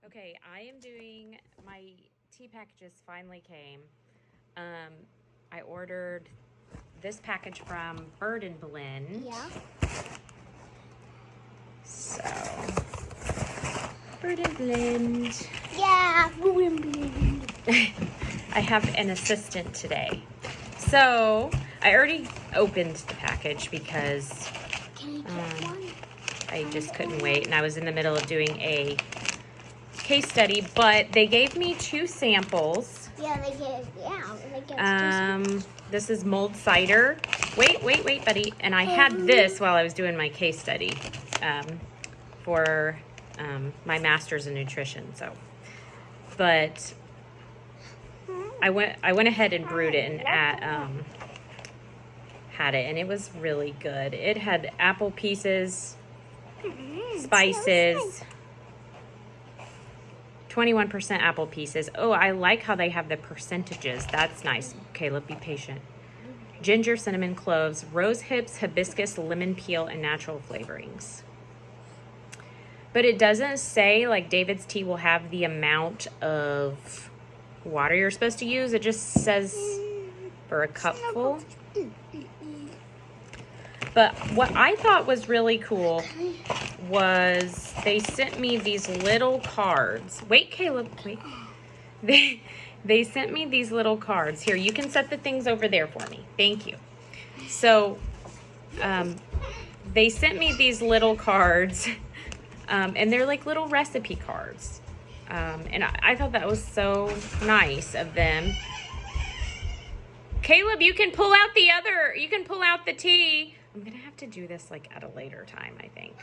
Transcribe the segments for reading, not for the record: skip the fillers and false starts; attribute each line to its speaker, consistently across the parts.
Speaker 1: Okay, I am doing, my tea packages finally came. I ordered this package from Bird and Blend.
Speaker 2: Yeah.
Speaker 1: So, Bird and Blend.
Speaker 2: Yeah. Blend.
Speaker 1: I have an assistant today. So, I already opened the package because
Speaker 2: Can I get one?
Speaker 1: I just couldn't wait, and I was in the middle of doing a case study, but they gave me 2 samples.
Speaker 2: Yeah, they get.
Speaker 1: This is mulled cider. Wait, buddy. And I had this while I was doing my case study for my master's in nutrition. So, but I went ahead and brewed it and had it, and it was really good. It had apple pieces, spices. 21% apple pieces. Oh, I like how they have the percentages. That's nice. Caleb, be patient. Ginger, cinnamon, cloves, rose hips, hibiscus, lemon peel, and natural flavorings. But it doesn't say, like, David's tea will have the amount of water you're supposed to use. It just says for a cupful. But what I thought was really cool was they sent me these little cards. Wait, Caleb, wait. They sent me these little cards. Here, you can set the things over there for me. Thank you. So, they sent me these little cards, and they're like little recipe cards. And I thought that was so nice of them. Caleb, you can pull out the tea. I'm gonna have to do this like at a later time, I think.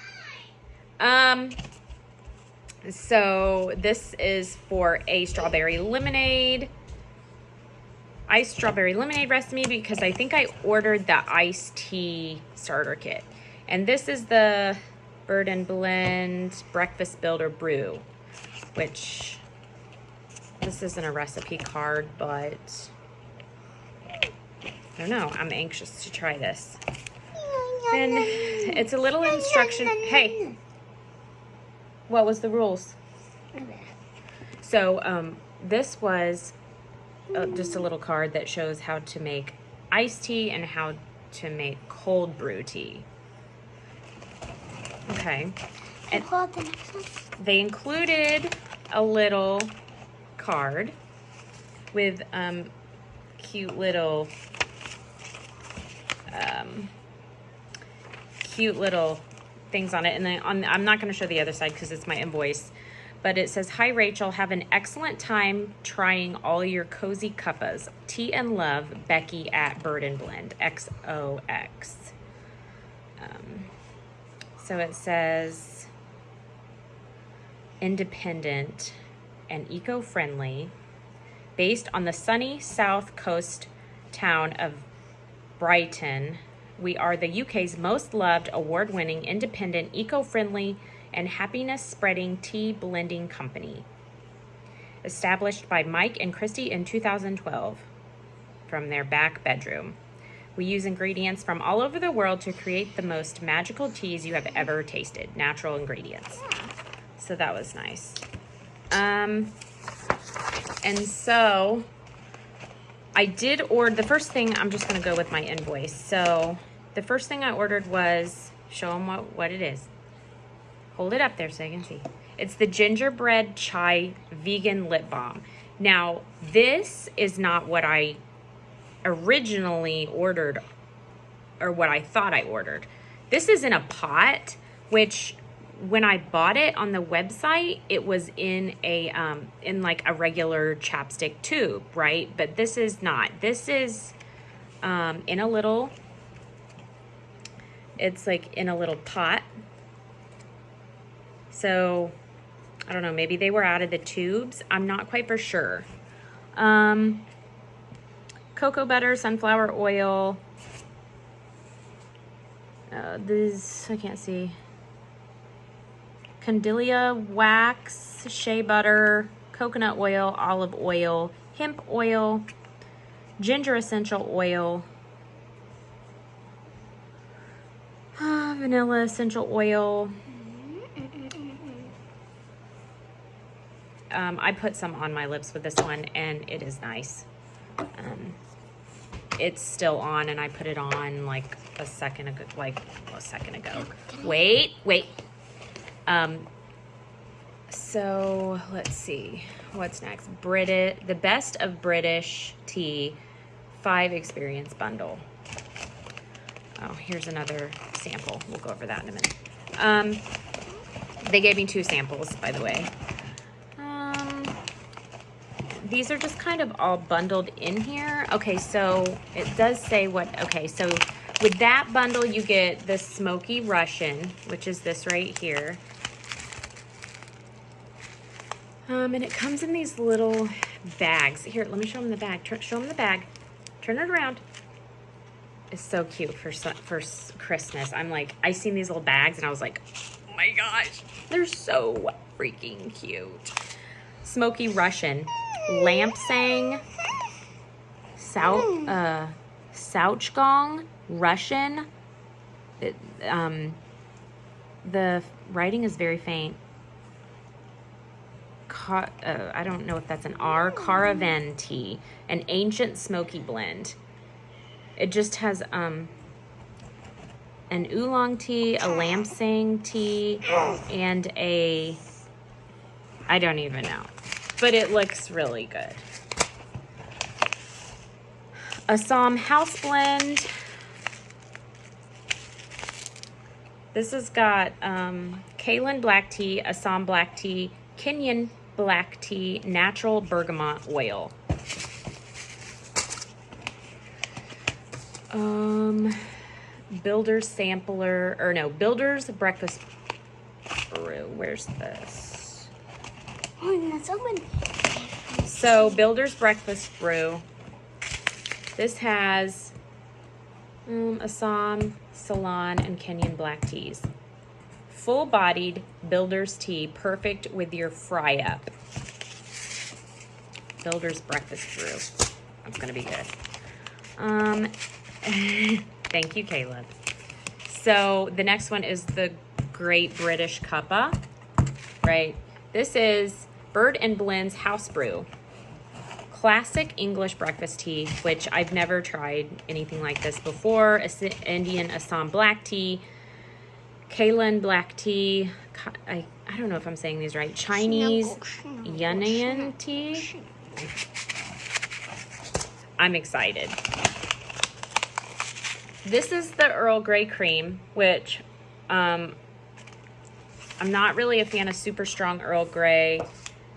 Speaker 1: So this is for a strawberry lemonade, iced strawberry lemonade recipe, because I think I ordered the iced tea starter kit. And this is the Bird and Blend Breakfast Builder Brew, which this isn't a recipe card, but I don't know. I'm anxious to try this. And it's a little instruction. Hey, what was the rules? So this was just a little card that shows how to make iced tea and how to make cold brew tea. Okay. And they included a little card with cute little things on it. And then I'm not going to show the other side because it's my invoice. But it says, "Hi, Rachel. Have an excellent time trying all your cozy cuppas. Tea and love, Becky at Bird and Blend, XOX." So it says, independent and eco-friendly, based on the sunny south coast town of Brighton. We are the UK's most loved, award-winning, independent, eco-friendly, and happiness-spreading tea blending company. Established by Mike and Christy in 2012 from their back bedroom. We use ingredients from all over the world to create the most magical teas you have ever tasted. Natural ingredients. So that was nice. And so I did order, the first thing, I'm just going to go with my invoice. So the first thing I ordered was, show them what it is. Hold it up there so you can see. It's the gingerbread chai vegan lip balm. Now, this is not what I originally ordered, or what I thought I ordered. This is in a pot, which when I bought it on the website, it was in a in like a regular chapstick tube, right? But this is not. This is in a little, it's like in a little pot. So I don't know, maybe they were out of the tubes. I'm not quite for sure. Cocoa butter, sunflower oil. This, I can't see. Condylia wax, shea butter, coconut oil, olive oil, hemp oil, ginger essential oil, vanilla essential oil, I put some on my lips with this one, and it is nice. It's still on, and I put it on like a second ago. Wait. So let's see, what's next? The Best of British Tea 5 Experience Bundle. Oh, here's another sample. We'll go over that in a minute. They gave me 2 samples, by the way. These are just kind of all bundled in here. Okay, so it does say okay, so with that bundle, you get the Smoky Russian, which is this right here. And it comes in these little bags. Here, let me show them the bag. Show them the bag. Turn it around. It's so cute for Christmas. I seen these little bags and I was like, oh my gosh, they're so freaking cute. Smoky Russian, Lamsang, Souchgong, Russian. The writing is very faint. I don't know if that's an R. Caravan tea, an ancient smoky blend. It just has an oolong tea, a lamsang tea, and I don't even know, but it looks really good. Assam House Blend. This has got Kailin black tea, Assam black tea, Kenyan black tea, natural bergamot oil. Builder's Sampler, or no, Builder's Breakfast Brew. Where's this? So, Builder's Breakfast Brew. This has Assam, Ceylon, and Kenyan black teas. Full-bodied Builder's tea, perfect with your fry-up. Builder's Breakfast Brew. That's gonna be good. Thank you, Caleb. So the next one is the Great British Cuppa, right? This is Bird and Blend's House Brew. Classic English breakfast tea, which I've never tried anything like this before. Indian Assam black tea, Kailin black tea, I don't know if I'm saying these right, Chinese Yunnan tea. I'm excited. This is the Earl Grey cream, which I'm not really a fan of super strong Earl Grey.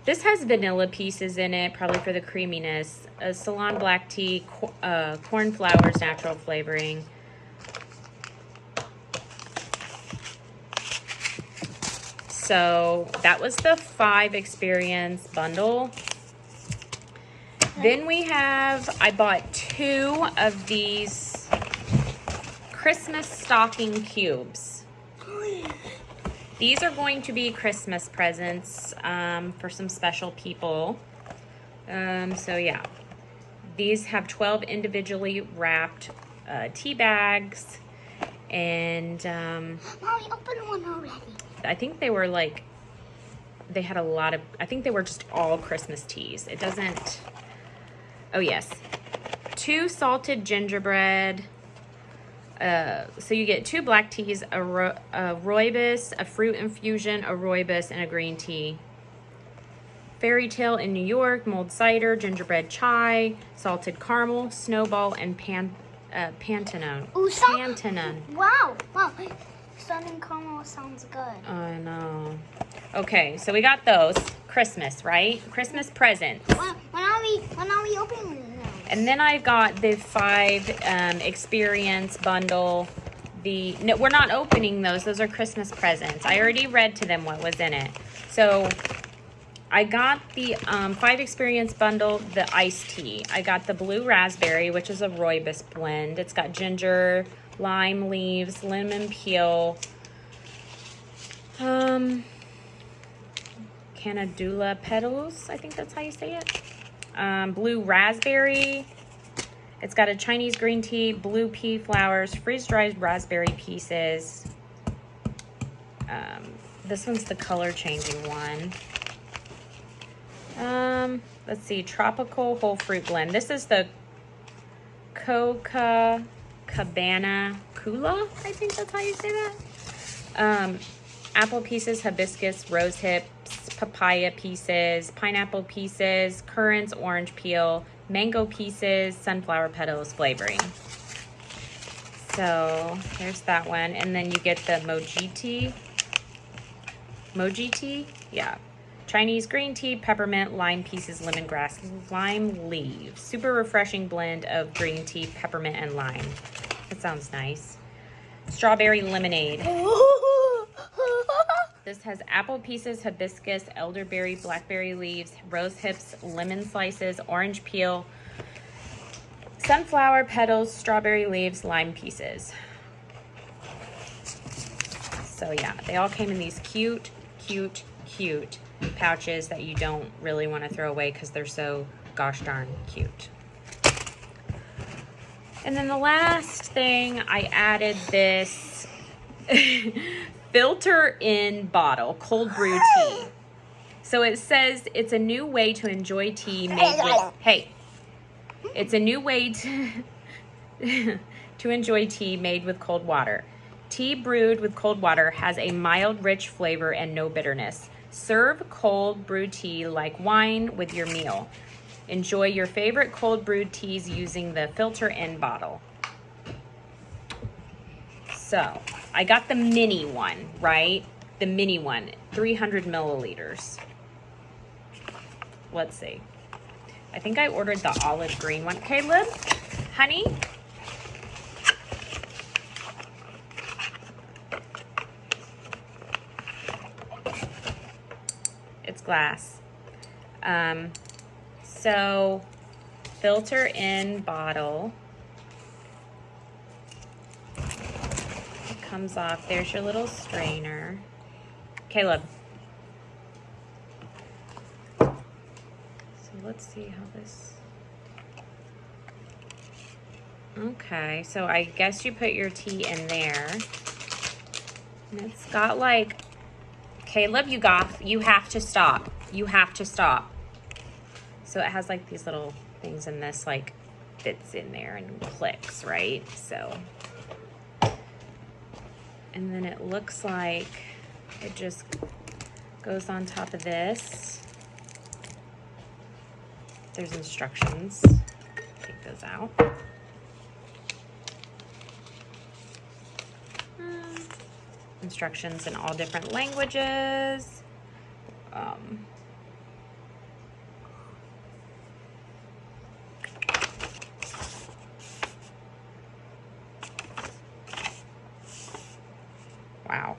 Speaker 1: This has vanilla pieces in it, probably for the creaminess. A Ceylon black tea, corn flours, natural flavoring. So that was the 5 experience bundle. Then I bought 2 of these Christmas stocking cubes. These are going to be Christmas presents for some special people. So yeah, these have 12 individually wrapped tea bags, and
Speaker 2: Mommy, open one already.
Speaker 1: I think they were they had a lot of, I think they were just all Christmas teas. It doesn't, oh yes. 2 salted gingerbread. So you get 2 black teas, a rooibos, a fruit infusion, a rooibos, and a green tea. Fairy Tale in New York, mulled cider, gingerbread chai, salted caramel, snowball, and Pantone.
Speaker 2: Ooh,
Speaker 1: Pantone.
Speaker 2: Wow. Sun and caramel sounds good.
Speaker 1: I know. Okay, so we got those. Christmas, right? Christmas presents.
Speaker 2: When are we opening those?
Speaker 1: And then I got the 5 experience bundle. No, we're not opening those. Those are Christmas presents. I already read to them what was in it. So I got the 5 experience bundle, the iced tea. I got the blue raspberry, which is a rooibos blend. It's got ginger, lime leaves, lemon peel, canadula petals, I think that's how you say it. Blue raspberry. It's got a Chinese green tea, blue pea flowers, freeze-dried raspberry pieces. This one's the color changing one. Let's see, tropical whole fruit blend. This is the Coca Cabana Kula, I think that's how you say that. Apple pieces, hibiscus, rose hips, papaya pieces, pineapple pieces, currants, orange peel, mango pieces, sunflower petals flavoring. So there's that one. And then you get the moji tea, yeah. Chinese green tea, peppermint, lime pieces, lemongrass, lime leaves. Super refreshing blend of green tea, peppermint, and lime. That sounds nice. Strawberry lemonade. This has apple pieces, hibiscus, elderberry, blackberry leaves, rose hips, lemon slices, orange peel, sunflower petals, strawberry leaves, lime pieces. So yeah, they all came in these cute pouches that you don't really want to throw away because they're so gosh darn cute. And then the last thing, I added this filter in bottle cold brew tea. So it says it's a new way to enjoy tea made with, hey, it's a new way to enjoy tea made with cold water. Tea brewed with cold water has a mild, rich flavor and no bitterness. Serve cold brew tea like wine with your meal. Enjoy your favorite cold brewed teas using the filter in bottle. So I got the mini one, right? The mini one, 300 milliliters. Let's see. I think I ordered the olive green one. Caleb, honey? It's glass. So filter in bottle. It comes off. There's your little strainer. Caleb. So let's see how this. Okay, so I guess you put your tea in there. And it's got like, Caleb, you have to stop. You have to stop. So it has like these little things and this like fits in there and clicks, right? So, and then it looks like it just goes on top of this. There's instructions. Take those out. Instructions in all different languages. Wow.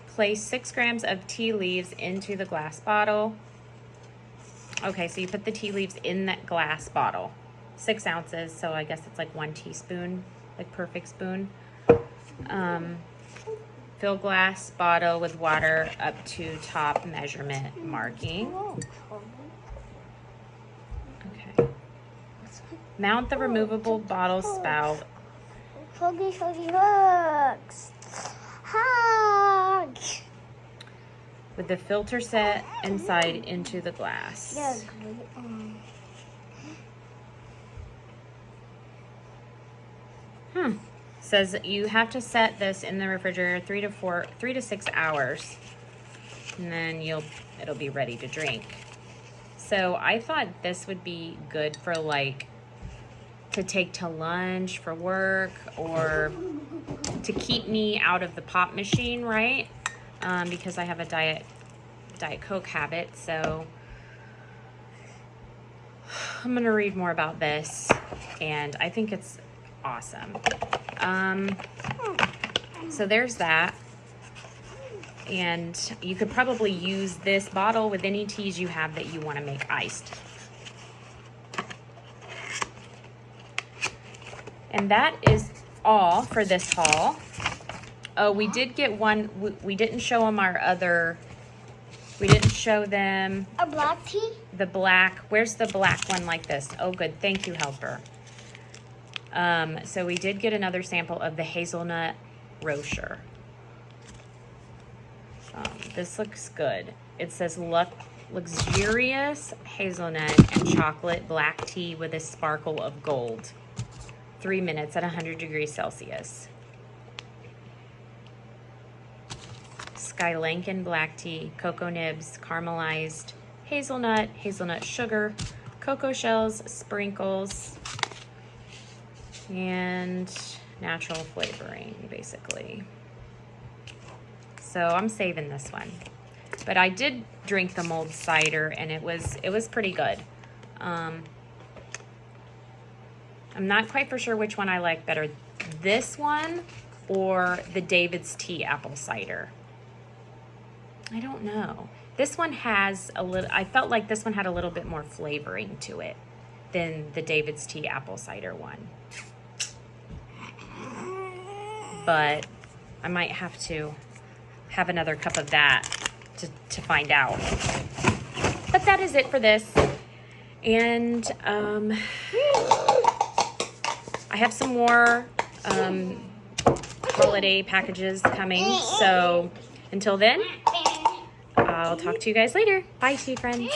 Speaker 1: Place 6 grams of tea leaves into the glass bottle. Okay, so you put the tea leaves in that glass bottle. 6 ounces, so I guess it's like 1 teaspoon, like perfect spoon. Fill glass bottle with water up to top measurement marking. Okay. Mount the removable bottle spout.
Speaker 2: Huggy hugs. Hug.
Speaker 1: With the filter set inside into the glass.
Speaker 2: Yeah,
Speaker 1: Says you have to set this in the refrigerator 3 to 6 hours, and then it'll be ready to drink. So I thought this would be good for like to take to lunch for work or to keep me out of the pop machine, right? Because I have a Diet Coke habit. So I'm gonna read more about this, and I think it's awesome. So there's that. And you could probably use this bottle with any teas you have that you want to make iced. And that is all for this haul. Oh, we did get one. We didn't show them our other. We didn't show them
Speaker 2: a black tea?
Speaker 1: The black. Where's the black one like this? Oh, good. Thank you, helper. So we did get another sample of the hazelnut rocher. This looks good. It says luxurious hazelnut and chocolate black tea with a sparkle of gold. 3 minutes at 100 degrees Celsius. Sky Lankan black tea, cocoa nibs, caramelized hazelnut, hazelnut sugar, cocoa shells, sprinkles, and natural flavoring, basically. So I'm saving this one. But I did drink the mulled cider, and it was pretty good. I'm not quite for sure which one I like better, this one or the David's Tea apple cider. I don't know. This one has a little, I felt like this one had a little bit more flavoring to it than the David's Tea apple cider one. But I might have to have another cup of that to find out. But that is it for this. And I have some more holiday packages coming. So until then, I'll talk to you guys later. Bye, tea friends.